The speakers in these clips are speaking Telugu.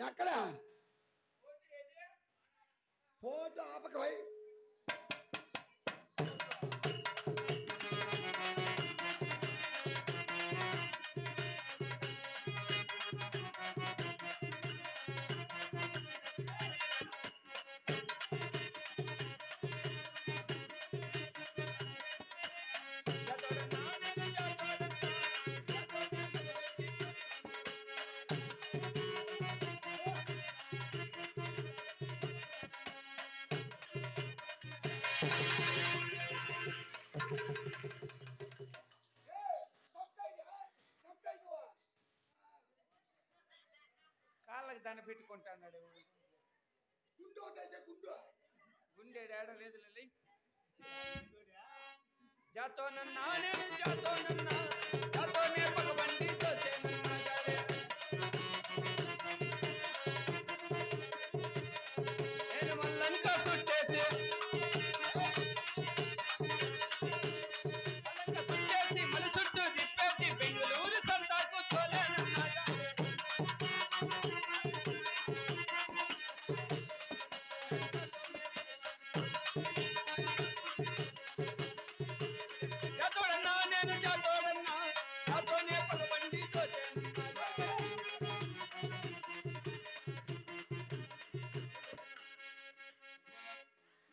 ఎక్కడ ఫోటో ఆపక భయ్ కాళ్ళకి దండ పెట్టుకుంటాడు గుండు ఒకటేసే గుండు గుండె ఏడ లేదు లలి జాతో నన్నా నేను జాతో నన్నా జాతో నే పగబండి జోతే నన్నా జాడే నేను మల్లంకా సుట్టేసి మన చుట్టూ తిప్పేసి బెంగళూరు సంతాకు తోలేనన్నా జాడే జాతోడన్నా నేను జాతోడన్నా జాతోనే పగబండి జోతే నన్నా జాడే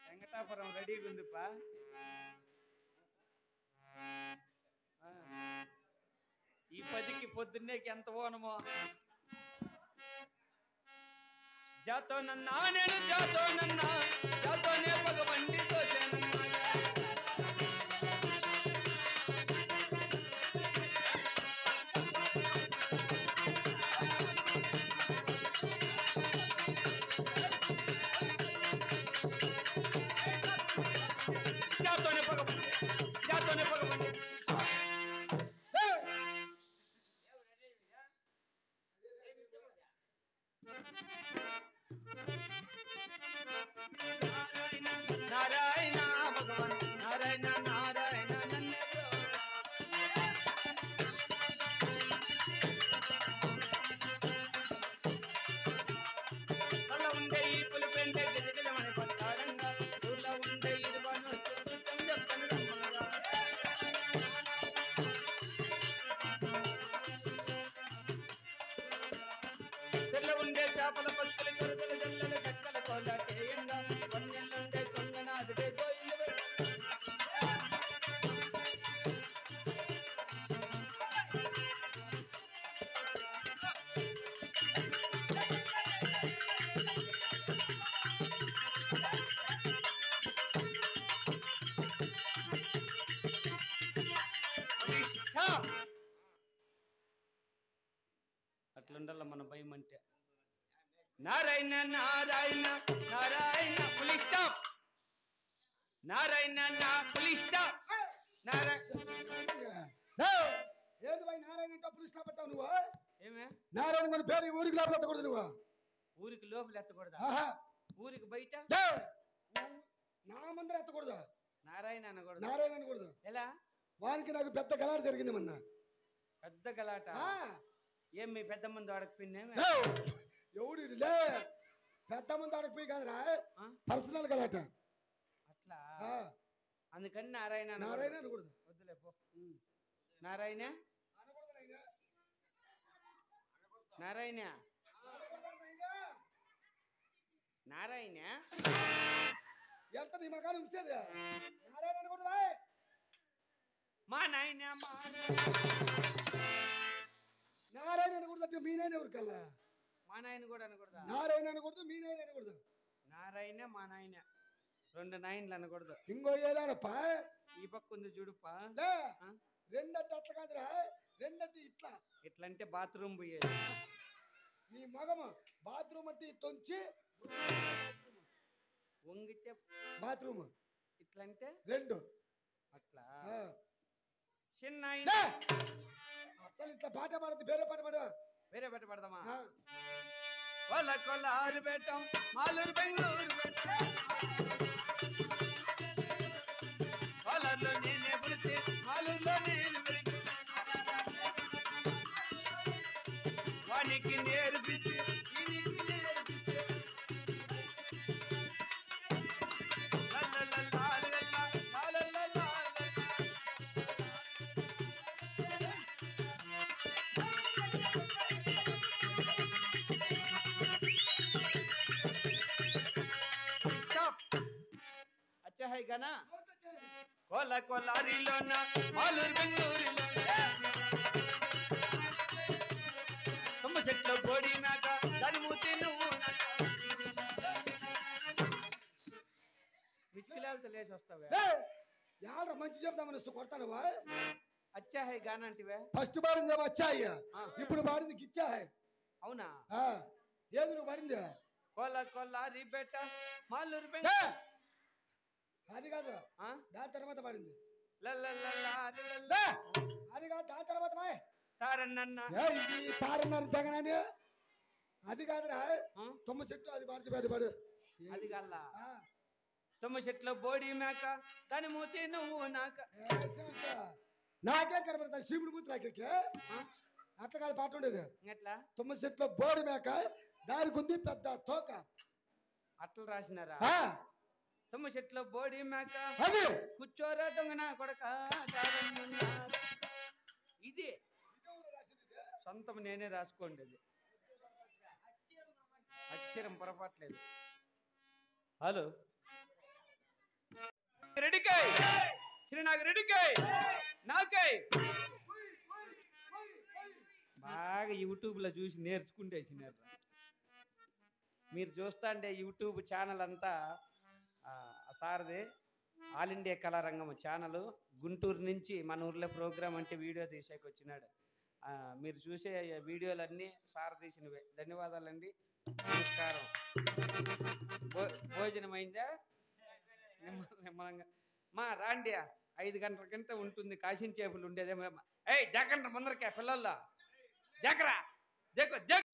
వెంకటాపురం రెడీగా ఉందిపా ఈ 10కి పొద్దున్నేకి ఎంత ఓనమో జాతో నన్నా నేను జాతో నన్నా జాతోనే పగబండి జోతే నన్నా జాతోనే పగబండి జాతోనే పగబండి నారాయణ భగవాన్ నారాయణ నారాయణ నన్నెవరో అలా ఉండే ఈ పులిపెంటే గిరిగిలమని పట్టారంగా ఊర్లో ఉండే ఇరువను చూచం చెప్పను రమ్మగా చెల్ల ఉండే చేపల పత్తులు కొరకలు జల్లలు చెక్కల కోలాటేయంగా వన్యలుండే కొంగనాథుడే గోయిండు అట్లుండాల మన భయం అంటే నారాయణ నారాయణ నారాయణ పులి స్టాప్ నారాయణ నా పులి స్టాప్ ఏది భయ్ నారాయణ డబ్బులు ఇష్టపడ్డావు నువ్వు ఏమే నారాయణ మన పేరు ఈ ఊరికి లోపల ఎత్తకూడదు నువ్వు ఊరికి లోపల ఎత్తకూడదా ఆహా ఊరికి బయట నా ముందర ఎత్తకూడదు నారాయణ అనకూడదు నారాయణ అనకూడదు ఎలా వానికి నాకు పెద్ద గలాట జరిగింది మొన్న పెద్ద గలాట ఏం మీ పెద్ద మంది అడగపోయిందేమే ఎవడు లే పెద్ద ముందు అడగపోయి కాదురా పర్సనల్ గలాట అట్లా అందుకని నారాయణ నారాయణ అనకూడదు వద్దులే పో నారాయణ నారాయణ నారాయణ ఎంత నీ మగాడు ఉంచేది నారాయణ అనకూడదు మా నాయన నారాయణ అనకూడదు అంటే మీ నాయన ఎవరికల్లా మా నాయన కూడా అనకూడదా? నారాయణ అనకూడదు, మీ నాయన అనకూడదు. నారాయణ మా నాయన 2 నాయనలు అనకూడదు. ఇంకో ఏలాడప్పా ఈ పక్క ఉంది చూడుపా. రెండట్టు అట్లా కాదురా, రెండట్టు ఇట్లా. ఇట్లా అంటే బాత్రూమ్ పోయేది. నీ మగము బాత్రూమ్ అంటే తొంచి వంగితే బాత్రూమ్ ఇట్లా అంటే 2 అట్లా. ఆ. చిన్న అసలు ఇట్లా పాట పాడద్దు, వేరే పాట పాడు. వేరే పాట పాడదామా? ఆ. కొల్ల కొల్ల ఆరు పెట్టం మాలూరు బెంగళూరు పెట్టం కొల్లర్లో నేనే పుడితే మాలూరులో నేను పెరిగి వానికి నేర్పించి ఈనికి నేర్పించి अच्छा है गाना कोला कोलारीलो ना मालूर बेंगलूरुलो तुम చెట్లో బోడి నాక దాని మూతి నువ్వు మిస్కిలాలతో లేచి వస్తావే. యాడ మంచి చెప్తామని కొడతానవా? అచ్చా హై గానా అంటివే. ఫస్ట్ పాడింది అచ్చా అయ్యా, ఇప్పుడు పాడింది గిచ్చా హై. అవునా? ఏది నువ్వు పాడింది? కోలా కొల్లారి బెట్ట మాలూరు బెంగళూరు. అది కాదు, దాని తర్వాత పాడింది. అది కాదు, దాని తర్వాత తారన్నారు జగనాన్ని. అది కాదురా, తుమ్మ చెట్టు అది పాడుతుంది, అది పాడు. అది కాదు, తుమ్మ చెట్లో బోడి మేక దాని మూతి నువ్వు నాక. నాకే కనబడతాను శివుడు మూతి నాకే. అట్లా కాదు పాట ఉండేది. ఎట్లా? తుమ్మ చెట్లో బోడి మేక దానికి ఉంది పెద్ద తోక. అట్లా రాసినారా? తుమ్మ చెట్లో బోడి మేక కూర్చోరా దొంగన కొడక. ఇది సొంతం నేనే రాసుకోండి. అక్షరం పొరపాట్లేదు. హలో రెడీకాయ్ చిన్ననాగు రెడీకాయ్ నాకాయ్ బాగా యూట్యూబ్ లో చూసి నేర్చుకుంటే చిన్నారు. మీరు చూస్తా అంటే యూట్యూబ్ ఛానల్ అంతా సార్ది ఆల్ ఇండియా కళారంగం ఛానల్. గుంటూరు నుంచి మన ఊర్లో ప్రోగ్రామ్ అంటే వీడియో తీసేకి వచ్చినాడు. మీరు చూసే వీడియోలన్నీ సార్ తీసినవే. ధన్యవాదాలండి, నమస్కారం. భోజనం అయిందా? నిమ్మలంగా మా రాండి, 5 గంటల గంట ఉంటుంది. కాసిన చేపలు ఉండేదే. ఏయ్ దేకండ్ర ముందరకే పిల్లల్లో దేకరా, దేకు దేక్.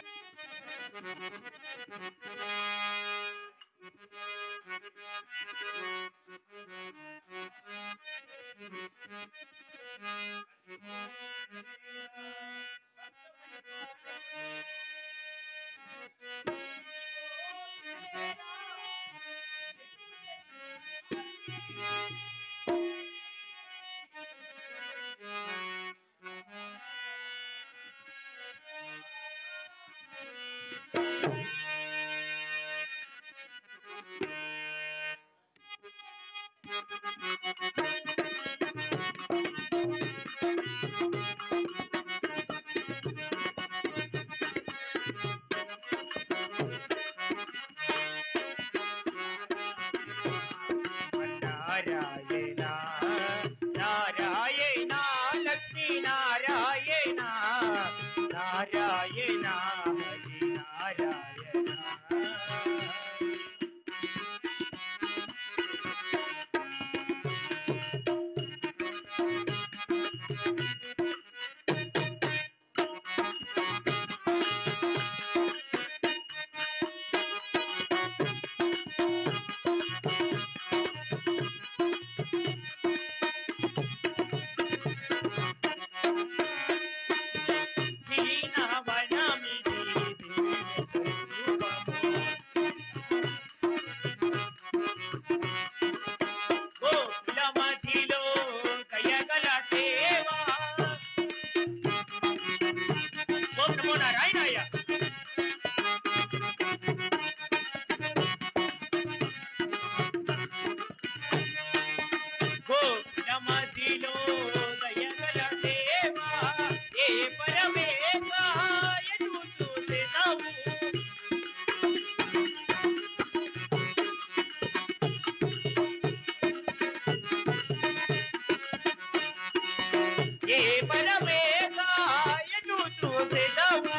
పరమేశాయ చూసేదవు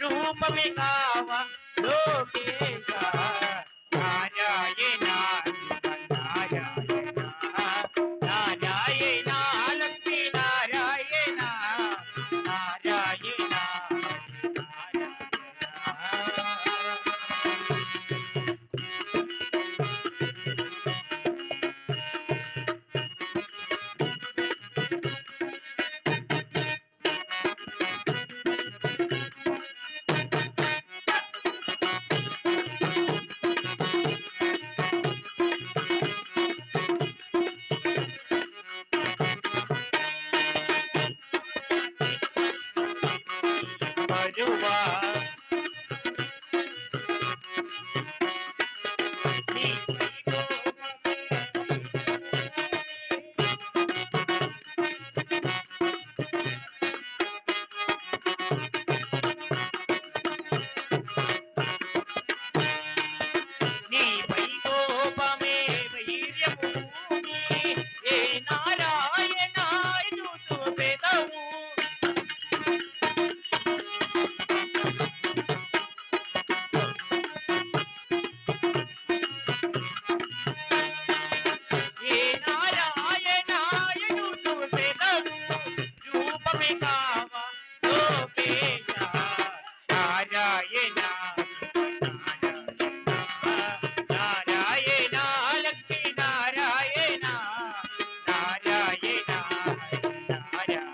రూపమే కావ లోకేశ నారాయణ నారాయణ నారాయణ లక్ష్మీ నారాయణ నారాయణ బరువా నీ వైకోపమే వైర్యభూమి ఏ నారాయణ చూసేదవు ఏ నారాయణ చూసేదవు రూపమే కావ లోకేశ నారాయణ నారాయణ లక్ష్మీ నారాయణ నారాయణ నారాయణ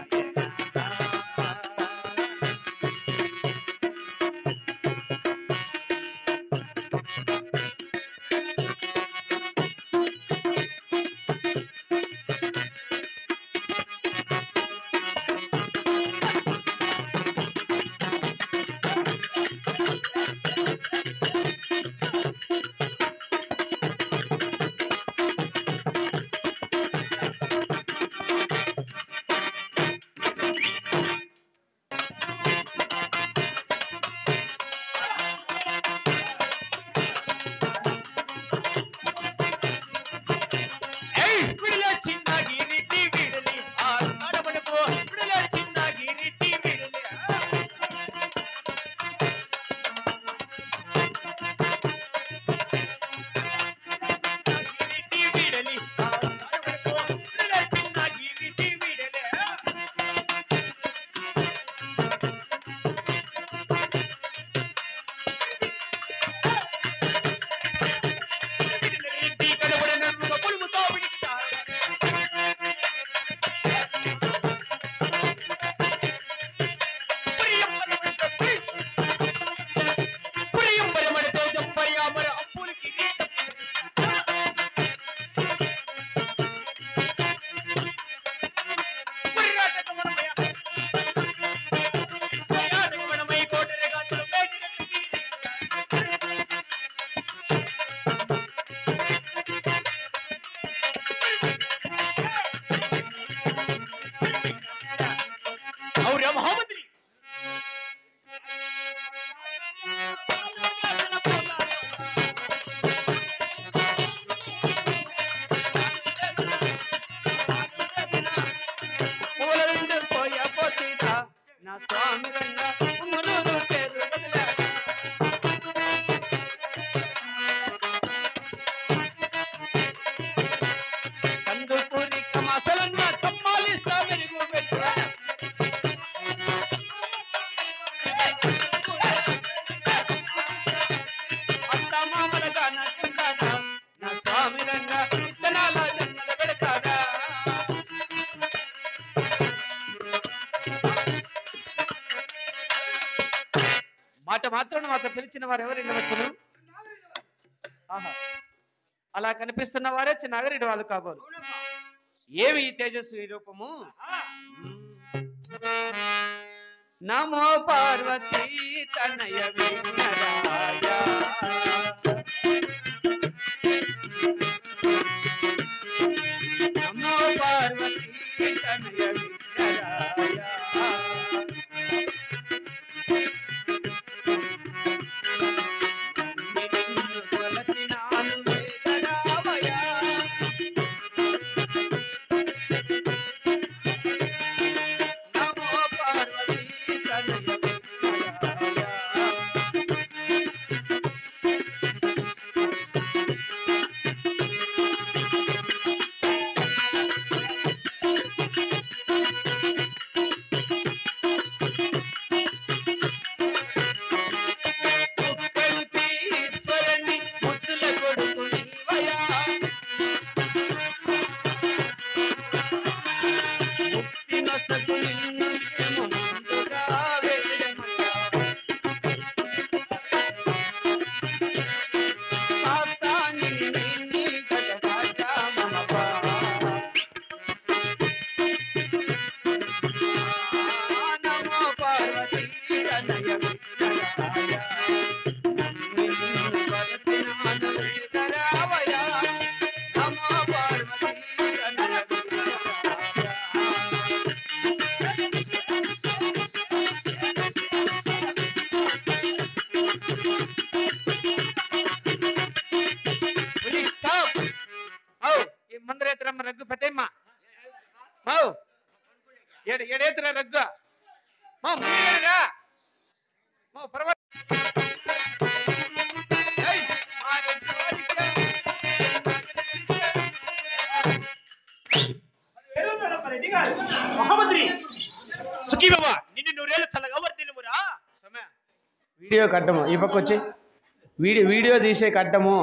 విడుదల చిన్న గిరిటి విడలి ఆ నడబడుకో విడుదల చిన్న గిరిటి విడలి గిరిటి విడలి ఆ నడబడుకో విడుదల చిన్న గిరిటి విడలి విడలి కడబడ నన్ను కొలుముతో విడిచారు మహామంత్రి పూలరెండు పోయపోతీరా నా స్వామి రంగా ఉమ్మనూరు పేరు వదిలారా. కందుకూరి కమాసలన్న కమ్మాలిస్తా వెలుగు పెట్టురా అంత మామలుగా నచ్చుతాడా నా స్వామి రంగా విత్తనాల జన్మలు పెడతాడా మాట మాత్రం మాతో పిలిచిన వారు ఎవరు వచ్చును ఆహా అలా కనిపిస్తున్న వారే చిన్నగరి వాళ్ళు కాబోలు ఏమి ఈ తేజస్వి రూపము నమో పార్వతీ తనయ విఘ్నరాయ నమో పార్వతీ తనయ విఘ్నరాయ నిన్ను కొలచినాను వేగరామయ లగ్గా మా ముందుగా మా పర్వ మహామంత్రి సుఖీ బాబా నిన్ను నూరేళ్ళు చల్లగా వర్దిల్లుమురా. వీడియో కట్టము ఈ పక్క వచ్చి వీడియో తీసే కట్టము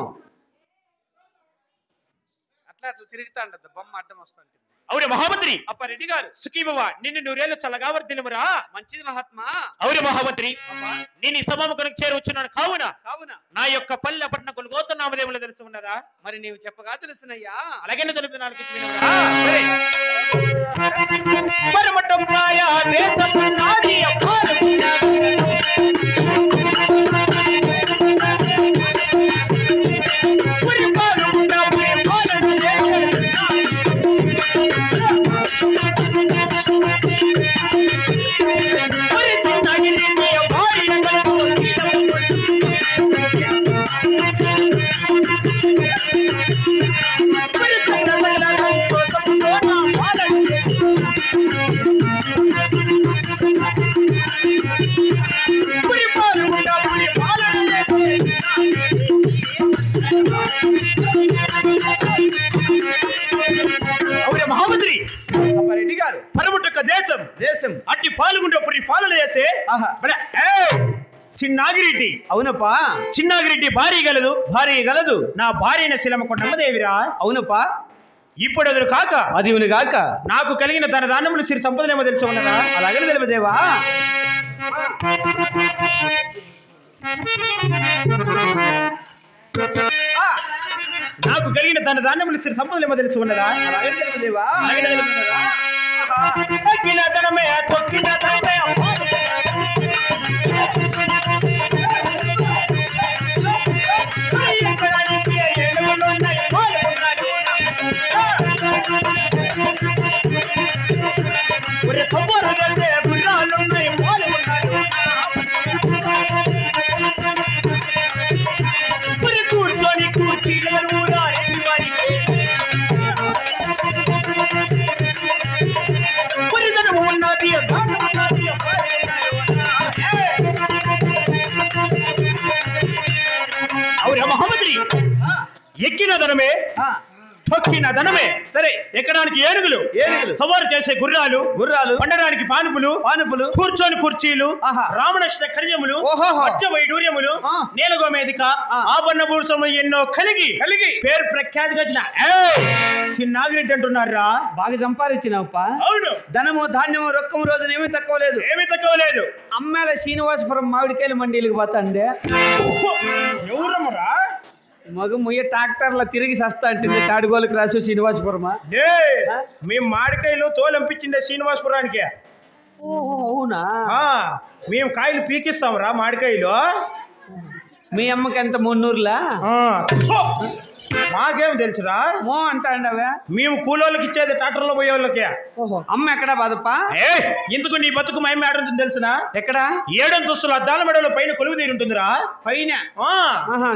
అట్లా అట్లా తిరుగుతా ఉండదు బొమ్మ అడ్డం వస్తుంది. అవురే మహామంత్రి అప్ప రెడ్డి గారు సుఖీ బాబా నిన్ను నూరేళ్ళు చల్లగా వర్దిల్లుమురా. మంచిది మహాత్మా. అవురే మహామంత్రి నేను ఈ సభము కొనుక్కు చేరువచ్చున్నాను కావున నా యొక్క పల్లె పట్టణ కొనుగోత నామదేవులు తెలిసి ఉన్నదా? మరి నీవు చెప్పగా తెలుసునయ్యా. అలాగే తెలుపు నాలుగు పరమటం మాయా దేశం నాది దేశం అట్టి పాల్గొంటే పాలన చేసే చిన్నాగిరెడ్డి. అవునప్పా. చిన్నాగిరెడ్డి భార్య గలదు నా భార్యన శిలమకొండమ్మదేవిరా. అవునప్పా. ఇప్పుడు ఎదురు కాక అది కాక నాకు కలిగిన తన దానములు సిరి సంపదలేమో తెలిసి ఉన్నదా? అలాగనే తెలియదేవా. నాకు కలిగిన తన దానములు సిరి సంపదలేమో తెలిసి ఉన్నదా? అలాగనే తెలియదేవా. కూర్చొని కూర్చి ఉన్నది అవురా మహామంత్రి ఎక్కిన ధనమే తొక్కిన ధనమే. సరే ఎక్కడానికి ఏనుగులు సవారు చేసే గుర్రాలు పండడానికి పానుపులు కూర్చొని కుర్చీలు రామనక్షత్ర ఖనిజములు మత్స్య వైడూర్యములు నీలగోమేదిక ఆభరణ భూషణములు ఎన్నో కలిగి పేరు ప్రఖ్యాతి వచ్చిన చిన్నాగిరెడ్డి అంటున్నారా. బాగా సంపాదించినావుప. అవును. ధనము ధాన్యము రొక్కము రోజున ఏమీ తక్కువ లేదు. అమ్మాయిల శ్రీనివాసపురం మామిడికాయల మండీలకు పోతాండే. ఎవరమ్మరా? మగ ముయ్య ట్రాక్టర్ల తిరిగి సస్తా అంటుంది తాడుగోలు క్రాసు శ్రీనివాసపురమా. మేము మామిడికాయలు తోలంపించిండే శ్రీనివాసపురానికి. ఓహో అవునా. మేము కాయలు పీకిస్తాం రా మామిడికాయలు. మీ అమ్మకి ఎంత 300లా? మాకేం తెలుసురా. మో అంటాండవే. మేము కూలోళ్ళకి ఇచ్చేది ట్రాక్టర్లో పోయే వాళ్ళకి. ఓహో అమ్మ ఎక్కడ బాధప్పా? ఇందుకు నీ బతుకు మహిమ ఆడుంటుంది తెలుసునా? ఎక్కడ? 7 అంతస్తుల అద్దాల మెడలో పైన కొలువు తీరుంటుందిరా. పైన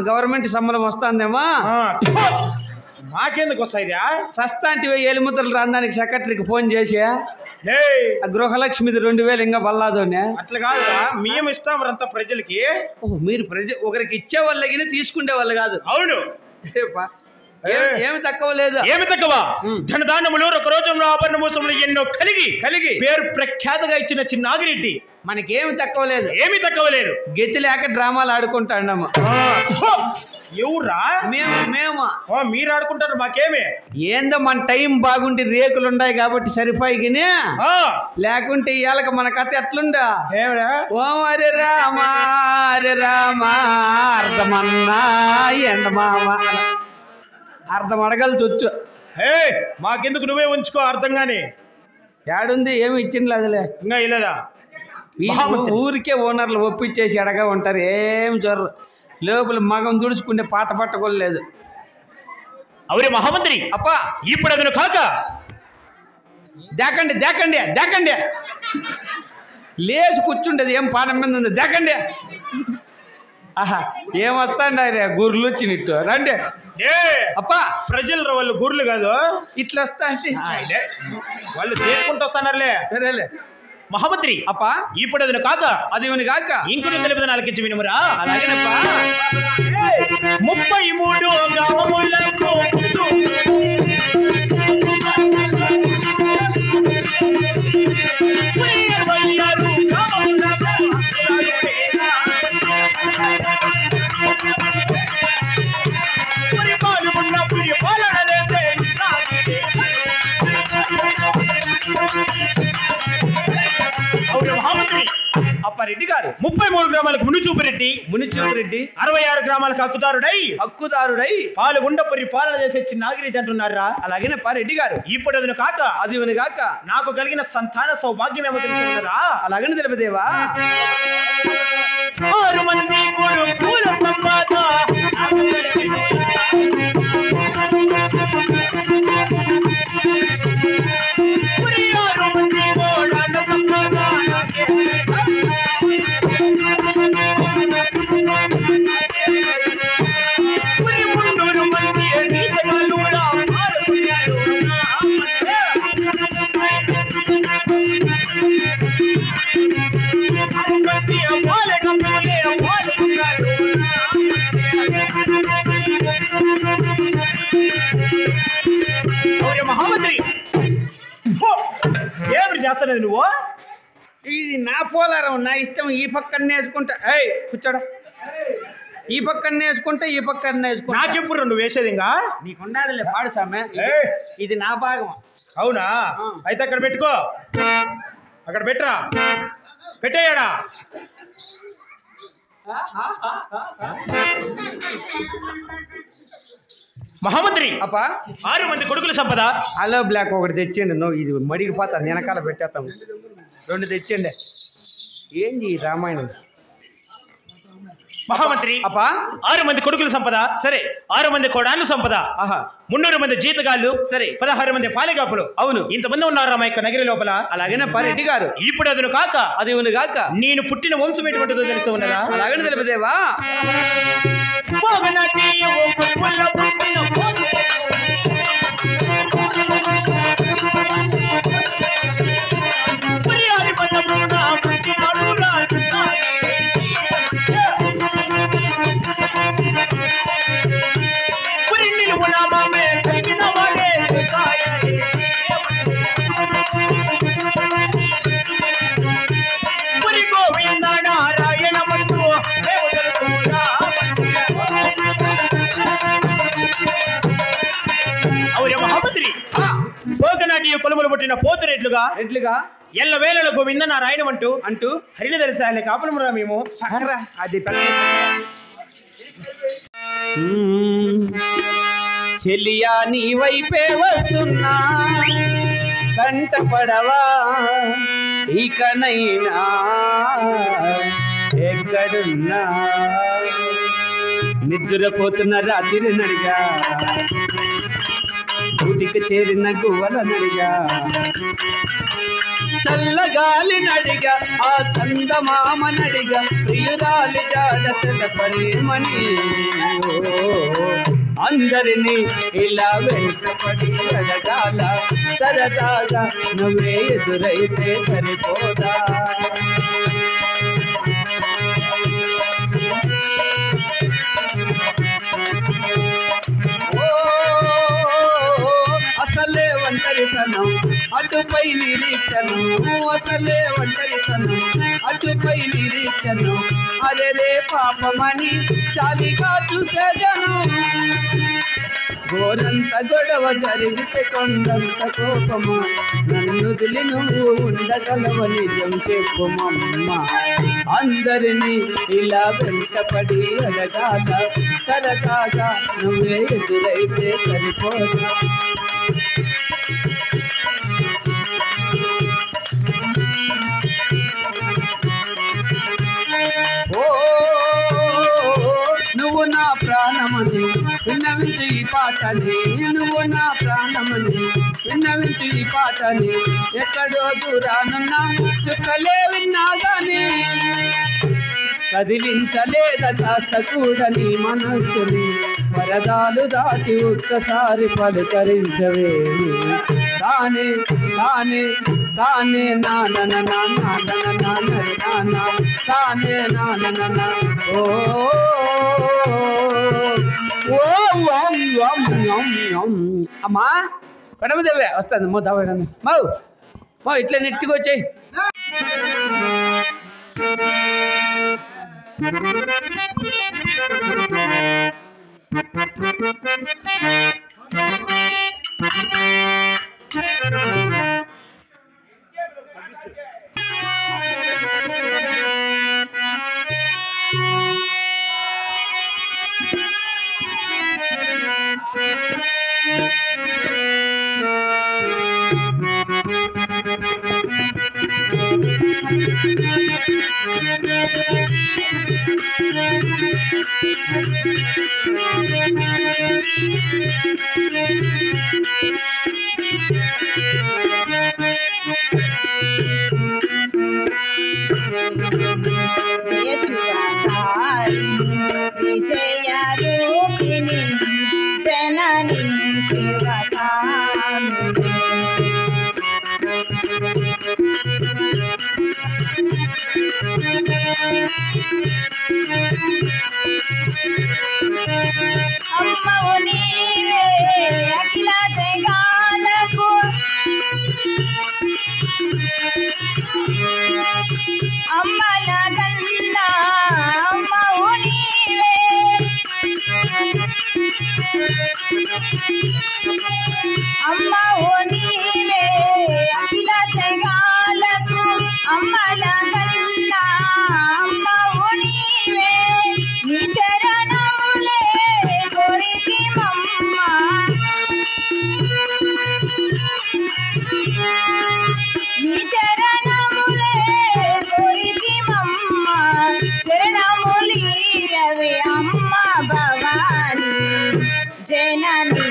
గవర్నమెంట్ సంబరం వస్తుందేమా. మాకెందుకు వస్తాయిరా? సస్తా అంటే ఏలుముద్రలు రాందానికి సెక్రటరీకి ఫోన్ చేసి గృహలక్ష్మిది 2000 ఇంకా బల్లాదోనే. అట్లా కాదురా, మేము ఇస్తాం అంతా ప్రజలకి. మీరు ఒకరికి ఇచ్చే వాళ్ళకి తీసుకునే వాళ్ళు కాదు. అవును. ఏమి తక్కువ లేదు. ఏమి తక్కువ? ధనదానములు ఒక రోజు ఆభరణ భూషణములు ఎన్నో కలిగి పేరు ప్రఖ్యాతగా ఇచ్చిన చిన్నాగిరెడ్డి. మనకేమి తక్కువ లేదు. ఏమి తక్కువ లేదు. గతి లేక డ్రామాలు ఆడుకుంటాము. ఎవరా? మేము మీరు ఆడుకుంటారు, మాకేమి. ఏందో మన టైం బాగుండి రేకులు ఉన్నాయి కాబట్టి సరిపోయిగిని, లేకుంటే ఇవాళకి మన కథ ఎట్లుండా. ఓం హరి రామ హరి రామ అర్థమన్నా ఎండమామ అర్థం అడగలు చొచ్చు. మాకెందుకు, నువ్వే ఉంచుకో అర్థంగానే. ఏడుంది ఏమి ఇచ్చిండ్లేదులే. ఇంకా ఇలేదా? ఊరికే ఓనర్లు ఒప్పించేసి ఎడగా ఉంటారు. ఏం జర్రు లోపల మగం దుడుచుకుంటే పాత పట్టకోలేదు. అవురే మహామంత్రి అప్పా. ఇప్పుడు అదను కాక దేకండి లేచి కూర్చుండేది ఏం పానం మీద ఉంది. దేకండి. ఏమొస్తాండి రే గుర్రులు వచ్చినట్టు రండి. అప్పా ప్రజలు వాళ్ళు గుర్రులు కాదు, ఇట్లా వస్తా అంటే వాళ్ళు దేక్కుంటూ వస్తానర్లే. సరేలే మహామంత్రి అప్పా ఇప్పుడు అదను కాక అది కాక ఇంకొన్ని తెలుపుదన ఆలకించి వినుమురా. అలాగేనప్పా 33 గ్రామములకు అప్పారెడ్డి గారు 33 గ్రామాలకు మునిచూపిరెడ్డి 66 గ్రామాలకు హక్కుదారుడై పాలుగుండపురి పాలన చేసే నాగిరెడ్డి అంటున్నారా. అలాగేనప్పా రెడ్డి గారు ఇప్పుడు అదను కాక అది కాక నాకు కలిగిన సంతాన సౌభాగ్యం ఏమో తెలుసుకున్నారా. అలాగని తెలుపుదేవా 6 మంది కొడుకుల సంపాద 6 మంది కోడళ్ళ సంపాద 300 మంది జీతగాళ్ళు కూడా పాల్గొన్నారు. మహామంత్రి ఏమి చేస్తున్నది నువ్వు? ఇది నా పోలారం, నా ఇష్టం. ఈ పక్కన వేసుకుంటా. కూర్చోడా. ఈ పక్కన వేసుకుంటా, ఈ పక్కన వేసుకుంటా. నాకెప్పుడు నువ్వు వేసేది ఇంకా నీకున్నదిలే పాడు సామె. ఇది నా భాగం. అవునా? అయితే అక్కడ పెట్టుకో. అక్కడ పెట్టరా, పెట్టేయాడా. మహామంత్రి అప్పా 6 మంది కొడుకుల సంపద హలో బ్లాక్ ఒకటి తెచ్చేయండి. నువ్వు ఇది మడిగిపోతా వెనకాల పెట్టేస్తాం. 2 తెచ్చేయండి. ఏంది రామాయణం. మహామంత్రి అప్పా 6 మంది కొడుకుల సంపద సరే, 6 మంది కోడాళ్ళ సంపద, 300 మంది జీతగాళ్ళు సరే, 16 మంది పాలిగాపులు. అవును, ఇంతమంది ఉన్నారు మా యొక్క నగరి లోపల. అలాగేనప్పా రెడ్డి గారు. ఇప్పుడు అదను కాక అది కాక నేను పుట్టిన వంశం ఎటువంటిదో తెలిసి ఉన్నదా. అలాగని తెలుపుదేవా కొలుములు పుట్టిన పోతురెడ్లుగా ఎల్ల వేళలో గోవింద నారాయణం అంటూ హరిణ తెలిసి ఆయన కాపులమురా మేము. అది చెలియా నీ వైపే వస్తున్నా, కంటపడవా ఇకనైనా ఎక్కడున్నా. నిద్రపోతున్న రాత్రి నడిగా, గుడికి చేరిన గువ్వల నడిగా, చల్లగాలి నడిగా, ఆ చందమామ నడిగా, ప్రియురాలి జాడ తెలపనేమని అందరినీ ఇలా వెంటపడి అడగాల. సరదాగా నువ్వే ఎదురైతే సరిపోదా. అసలే ఒంటరితనం అటుపై నిరీక్షను, అసలే ఒంటరితనం అటుపై నిరీక్షను. అరే పాపమని చాలిగా చూసే జనం, గోరంత గొడవ జరిగితే కొండంత కోపమా. నన్ను దిలి నువ్వు ఉండగలవ నిజం చెప్పుమమ్మ. అందరినీ ఇలా వెంటపడి అడగాల. సరదాగా నువ్వే ఎదురైతే సరిపోదా. నువ్వు నా ప్రాణమని విన్నవించి ఈ పాటని, నువ్వు నా ప్రాణమని విన్నవించి ఈ పాటని. ఎక్కడో దూరానున్నా చుక్కలే విన్నా గాని కదిలించలేద కాస్త కూడా నీ మనస్సుని. వరదాలు దాటి ఒక్కసారి పలుకరించవే. తానే తానే తానే నాన తానే నాన ఓ అమ్మా కడమదేవే వస్తుంది మూతావాడండి మావు మా ఇట్లా నెట్టికి వచ్చాయి విజయ రూపిణి జనని అమ్మవు నీవే అఖిల జగాలకు అమ్మల గన్నా అమ్మవు నీవే అమ్మవు నీవే అఖిల జగాలకు అమ్మల గన్నా అమ్మవు నీవే నీ చరణములే కోరితి మమ్మ నీ చరణములే కోరితి మమ్మ శరణములియవే అమ్మ భవాని జనని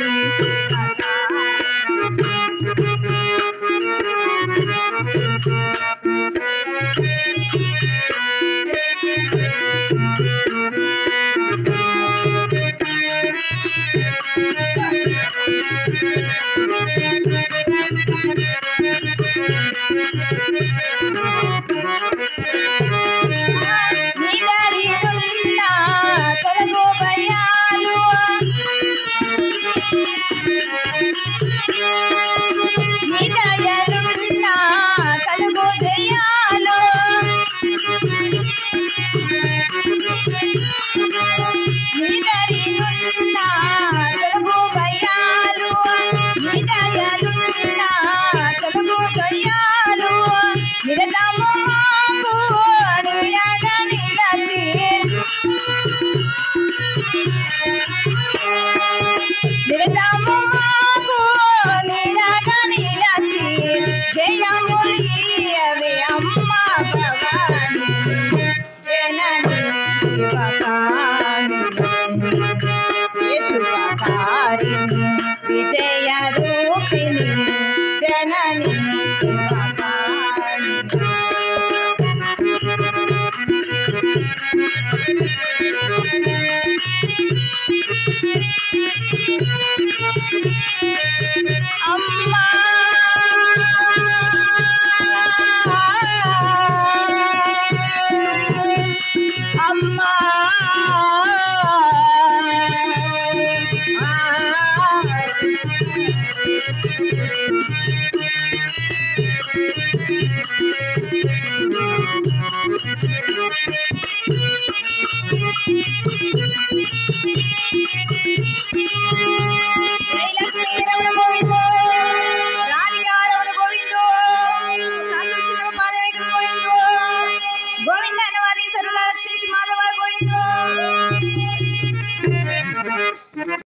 నిదరినున్న తొలగు భయాలు నిదయలున్న కలుగు జయాలు నిదరినున్న తొలగు భయాలు నిదయలున్న కలుగు జయాలు నిరతము మాకు నిరగ నిలచి నిరతము మాకు నిరగ నిలచి జయములియవే అమ్మ భవాని జనని శివకారిణి శుభకారిణి విజయ రూపిణి జనని శివకారిణి అమ్మా అమ్మా జయలక్ష్మీ రమణ గోవింద